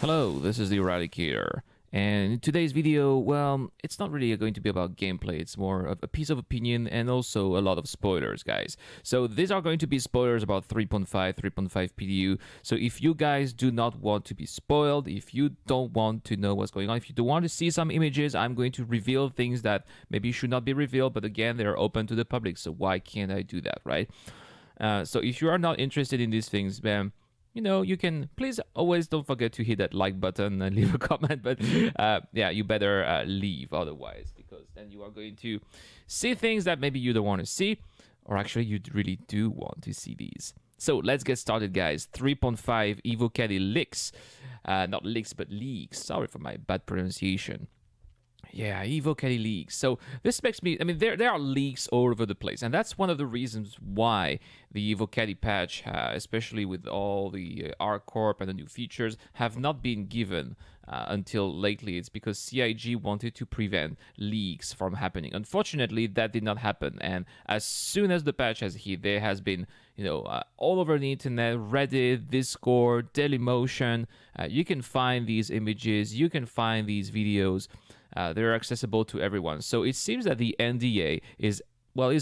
Hello, this is the Eradicator, and in today's video, well, it's not really going to be about gameplay, it's more of a piece of opinion and also a lot of spoilers, guys. So these are going to be spoilers about 3.5 PDU, so if you guys do not want to be spoiled, if you don't want to know what's going on, if you do want to see some images, I'm going to reveal things that maybe should not be revealed, but again, they're open to the public, so why can't I do that, right? So if you are not interested in these things, then you can please always don't forget to hit that like button and leave a comment. But yeah, you better leave otherwise, because then you are going to see things that maybe you don't want to see, or actually you really do want to see these. So let's get started, guys. 3.5 Evocati leaks, not leaks but leaks. Sorry for my bad pronunciation. Yeah, Evocati leaks. So this makes me, there are leaks all over the place. And that's one of the reasons why the Evocati patch, especially with all the Ark Warp and the new features, have not been given until lately. It's because CIG wanted to prevent leaks from happening. Unfortunately, that did not happen. And as soon as the patch has hit, there has been, all over the internet, Reddit, Discord, Dailymotion, you can find these images, you can find these videos. They're accessible to everyone. So it seems that the NDA is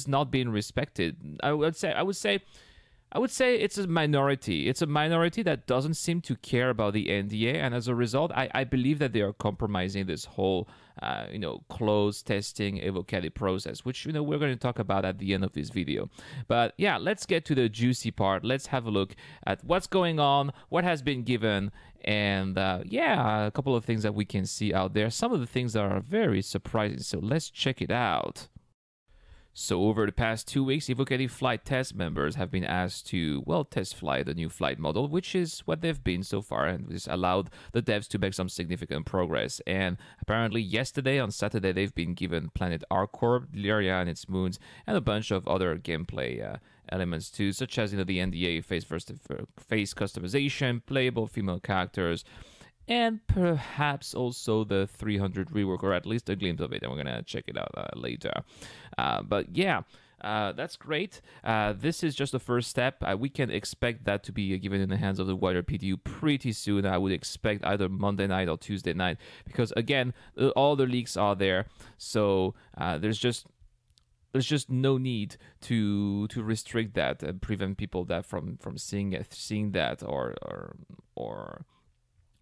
not being respected. I would say it's a minority. It's a minority that doesn't seem to care about the NDA, and as a result, I believe that they are compromising this whole, closed testing Evocati process, which we're going to talk about at the end of this video. But yeah, let's get to the juicy part. Let's have a look at what's going on, what has been given, and yeah, a couple of things that we can see out there. Some of the things that are very surprising. So let's check it out. So over the past 2 weeks, Evocati flight test members have been asked to, test fly the new flight model, which is what they've been so far, and this allowed the devs to make some significant progress. And apparently yesterday, on Saturday, they've been given planet Ark Warp, Lyria and its moons, and a bunch of other gameplay elements too, such as the NDA face customization, playable female characters, and perhaps also the 300 rework, or at least a glimpse of it, and we're gonna check it out later. But yeah, that's great. This is just the first step. We can expect that to be given in the hands of the wider PDU pretty soon. I would expect either Monday night or Tuesday night, because again, all the leaks are there. So there's just no need to restrict that and prevent people from seeing that or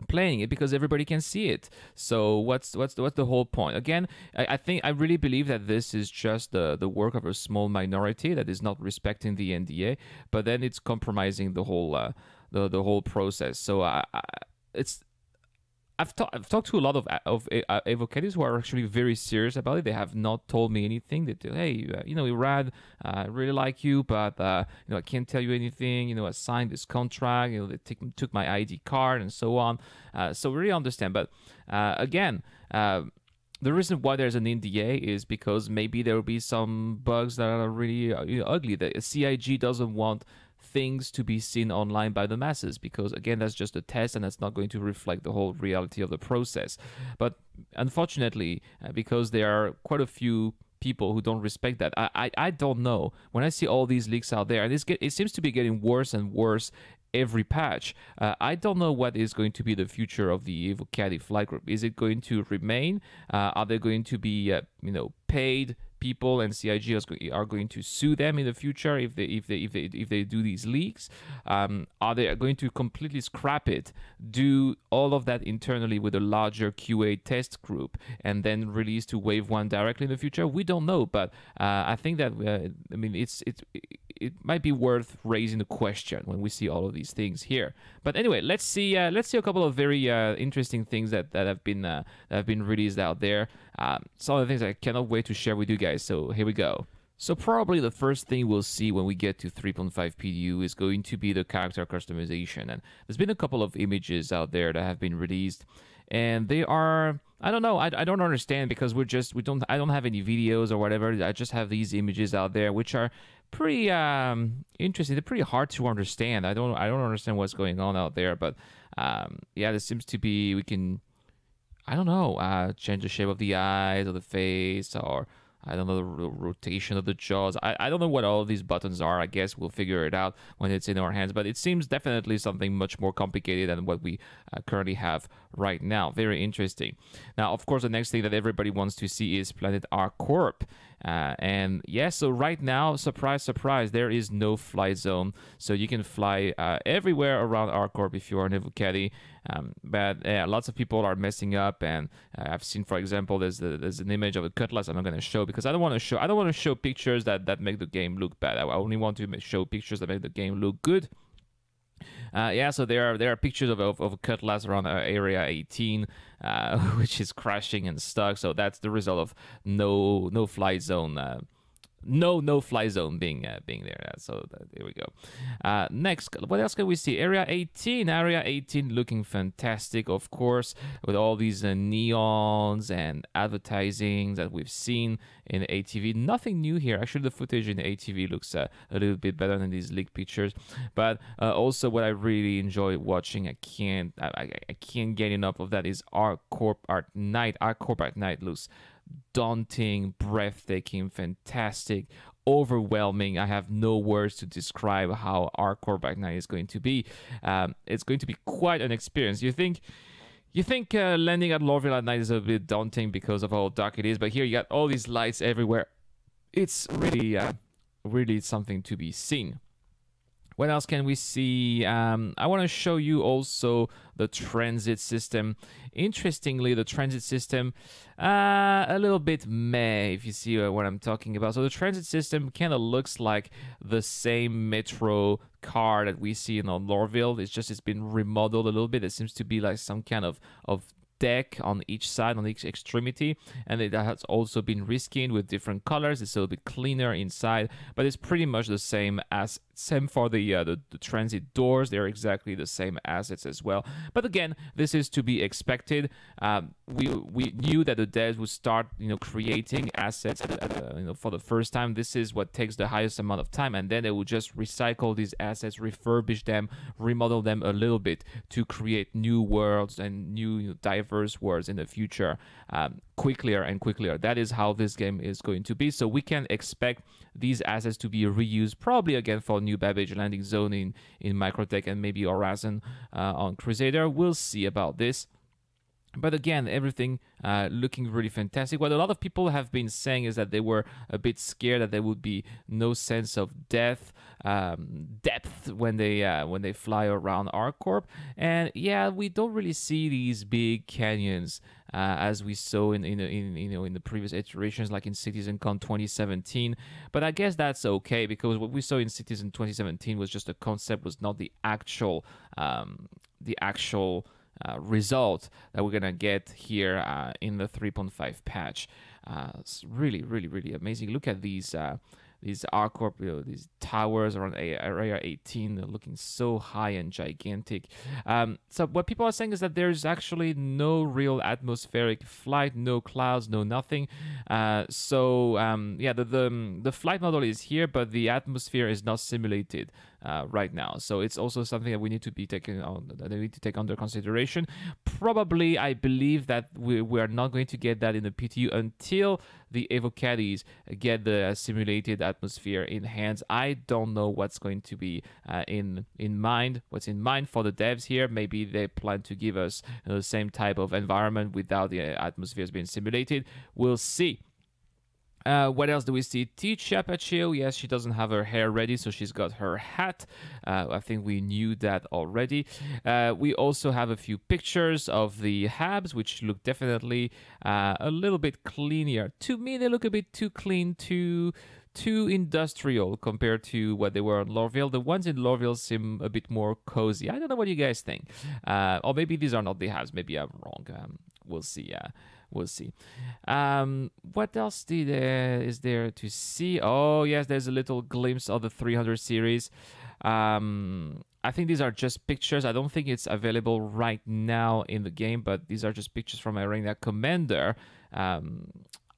playing it, because everybody can see it. So what's the whole point? Again, I really believe that this is just the work of a small minority that is not respecting the NDA, but then it's compromising the whole whole process. So I've talked to a lot of Evocatis who are actually very serious about it. They have not told me anything. They tell, hey, Irad, I really like you, but I can't tell you anything. I signed this contract. They took my ID card and so on. So we really understand. But again, the reason why there's an NDA is because maybe there will be some bugs that are really ugly. The CIG doesn't want things to be seen online by the masses, because again, that's just a test and that's not going to reflect the whole reality of the process. But unfortunately, because there are quite a few people who don't respect that, I don't know. When I see all these leaks out there, and it seems to be getting worse and worse every patch, I don't know what is going to be the future of the Evocati flight group. Is it going to remain? Are they going to be paid people, and CIG are going to sue them in the future if they do these leaks? Are they going to completely scrap it, do all of that internally with a larger QA test group, and then release to Wave 1 directly in the future? We don't know, but I think that it might be worth raising the question when we see all of these things here. But anyway, let's see a couple of very interesting things that have been released out there. Some of the things I cannot wait to share with you guys. So here we go. So probably the first thing we'll see when we get to 3.5 PDU is going to be the character customization. And there's been a couple of images out there that have been released, and they are, I don't know, I don't understand, because I don't have any videos or whatever. I just have these images out there, which are pretty interesting. They're pretty hard to understand. I don't understand what's going on out there, but yeah, there seems to be, we can, I don't know, change the shape of the eyes or the face, or I don't know, the rotation of the jaws. I don't know what all of these buttons are. I guess we'll figure it out when it's in our hands. But it seems definitely something much more complicated than what we currently have right now. Very interesting. Now, of course, the next thing that everybody wants to see is Planet Ark Warp. And yeah, so right now, surprise, surprise, there is no flight zone. So you can fly everywhere around Ark Warp if you are an Evocati. But lots of people are messing up, and I've seen, for example, there's an image of a cutlass I'm not going to show because I don't want to show pictures that make the game look bad. I only want to show pictures that make the game look good. Yeah, so there are pictures of a cutlass around area 18, which is crashing and stuck. So that's the result of no flight zone. No fly zone being there. So there we go. Next, what else can we see? Area 18. Area 18 looking fantastic, of course, with all these neons and advertising that we've seen in the ATV. Nothing new here. Actually, the footage in the ATV looks a little bit better than these leaked pictures. But also, what I really enjoy watching, I can't get enough of that, is Ark Warp at night. Ark Warp at night looks daunting, breathtaking, fantastic, overwhelming. I have no words to describe how Ark Warp at night is going to be. It's going to be quite an experience. You think landing at Lorville at night is a bit daunting because of how dark it is, but here you got all these lights everywhere. It's really something to be seen. What else can we see? I want to show you also the transit system. Interestingly, the transit system, a little bit meh, if you see what I'm talking about. So the transit system kind of looks like the same metro car that we see in Lorville. It's been remodeled a little bit. It seems to be like some kind of deck on each side, on each extremity, and it has also been reskinned with different colors. It's a little bit cleaner inside, but it's pretty much the same for the transit doors. They're exactly the same assets as well. But again, this is to be expected. We knew that the devs would start creating assets for the first time. This is what takes the highest amount of time, and then they will just recycle these assets, refurbish them, remodel them a little bit to create new worlds and new diverse worlds in the future, quicker and quicker. That is how this game is going to be. So we can expect these assets to be reused, probably again for new Babbage landing zone in Microtech and maybe Horizon on Crusader. We'll see about this. But again, everything looking really fantastic. What a lot of people have been saying is that they were a bit scared that there would be no sense of depth when they fly around Ark Warp. And yeah, we don't really see these big canyons as we saw in the previous iterations, like in CitizenCon 2017. But I guess that's okay, because what we saw in Citizen 2017 was just a concept, was not the actual result that we're gonna get here in the 3.5 patch. It's really amazing. Look at these Ark Warp, these towers around area 18. They're looking so high and gigantic. So what people are saying is that there's actually no real atmospheric flight, no clouds, no nothing. Yeah, the flight model is here, but the atmosphere is not simulated right now. So it's also something that we need to take under consideration. Probably, I believe that we are not going to get that in the PTU until the Evocatis get the simulated atmosphere in hands. I don't know what's going to be in mind for the devs here. Maybe they plan to give us the same type of environment without the atmospheres being simulated. We'll see. What else do we see? Teach Apacheo, yes, she doesn't have her hair ready, so she's got her hat. I think we knew that already. We also have a few pictures of the habs, which look definitely a little bit cleaner. To me, they look a bit too clean, too industrial compared to what they were on Lorville. The ones in Lorville seem a bit more cozy. I don't know what you guys think. Or maybe these are not the habs. Maybe I'm wrong. We'll see. We'll see. What else is there to see? Oh, yes, there's a little glimpse of the 300 series. I think these are just pictures. I don't think it's available right now in the game, but these are just pictures from Arena Commander.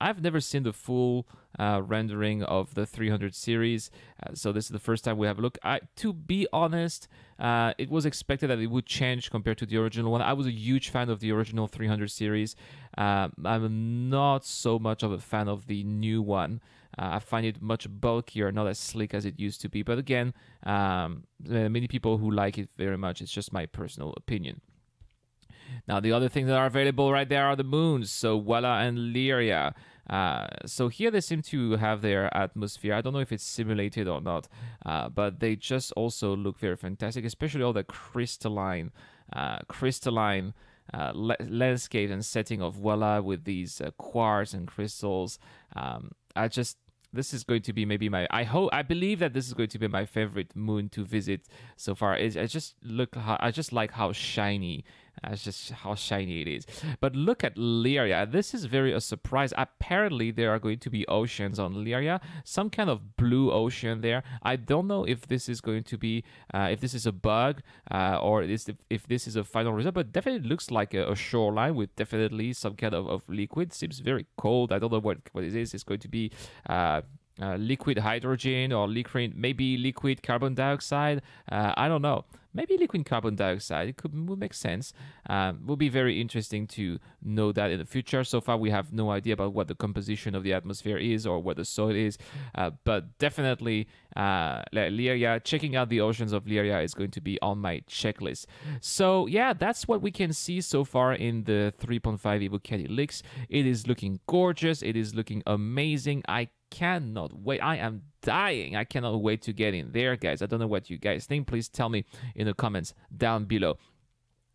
I've never seen the full rendering of the 300 series, so this is the first time we have a look. To be honest, it was expected that it would change compared to the original one. I was a huge fan of the original 300 series. I'm not so much of a fan of the new one. I find it much bulkier, not as slick as it used to be. But again, many people who like it very much. It's just my personal opinion. Now, the other things that are available right there are the moons. So Voila and Lyria. So here they seem to have their atmosphere. I don't know if it's simulated or not, but they just also look very fantastic, especially all the crystalline landscape and setting of Voila with these quartz and crystals. This is going to be maybe I believe that this is going to be my favorite moon to visit so far. I just like how shiny it is. But look at Lyria. This is very a surprise. Apparently there are going to be oceans on Lyria, some kind of blue ocean there. I don't know if this is going to be if this is a bug or if this is a final result, but definitely looks like a shoreline with definitely some kind of liquid. Seems very cold. I don't know what it is. It's going to be liquid hydrogen or maybe liquid carbon dioxide. I don't know. Maybe liquid carbon dioxide. Would make sense. Will be very interesting to know that in the future. So far, we have no idea about what the composition of the atmosphere is or what the soil is. But definitely, Lyria, checking out the oceans of Lyria is going to be on my checklist. So yeah, that's what we can see so far in the 3.5 Evocati leaks. It is looking gorgeous. It is looking amazing. I cannot wait. I am dying. I cannot wait to get in there, guys. I don't know what you guys think. Please tell me in the comments down below.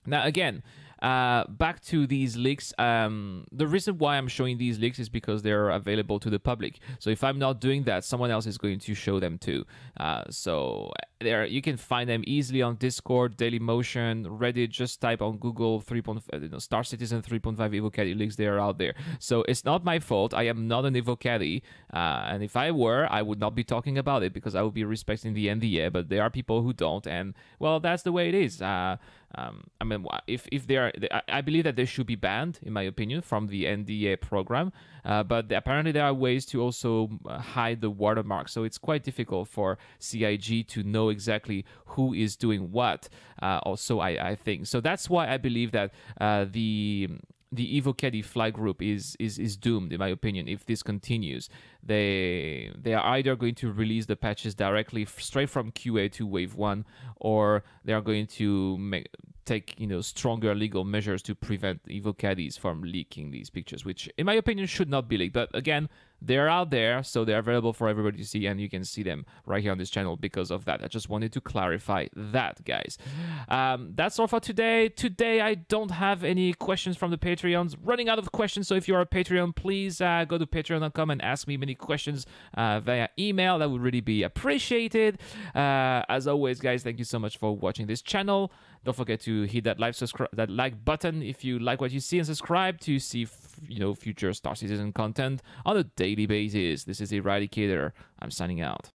Now, again, back to these leaks. The reason why I'm showing these leaks is because they're available to the public. So if I'm not doing that, someone else is going to show them too. So there, you can find them easily on Discord, Dailymotion, Reddit. Just type on Google Star Citizen 3.5 Evocati leaks. They are out there. So it's not my fault. I am not an Evocati, and if I were, I would not be talking about it because I would be respecting the NDA. But there are people who don't, and well, that's the way it is. I mean, if they are, I believe that they should be banned, in my opinion, from the NDA program. But apparently there are ways to also hide the watermark, so it's quite difficult for CIG to know exactly who is doing what. Also, I think so. That's why I believe that the Evocati flag group is doomed, in my opinion. If this continues, they are either going to release the patches directly straight from QA to Wave 1, or they are going to take stronger legal measures to prevent Evocatis from leaking these pictures, which in my opinion should not be leaked. But again, they're out there, so they're available for everybody to see, and you can see them right here on this channel because of that. I just wanted to clarify that, guys. That's all for today. Today, I don't have any questions from the Patreons. Running out of questions, so if you're a Patreon, please go to patreon.com and ask me many questions via email. That would really be appreciated. As always, guys, thank you so much for watching this channel. Don't forget to hit that like button if you like what you see, and subscribe to see future Star Citizen content on a daily basis. This is Eradicator. I'm signing out.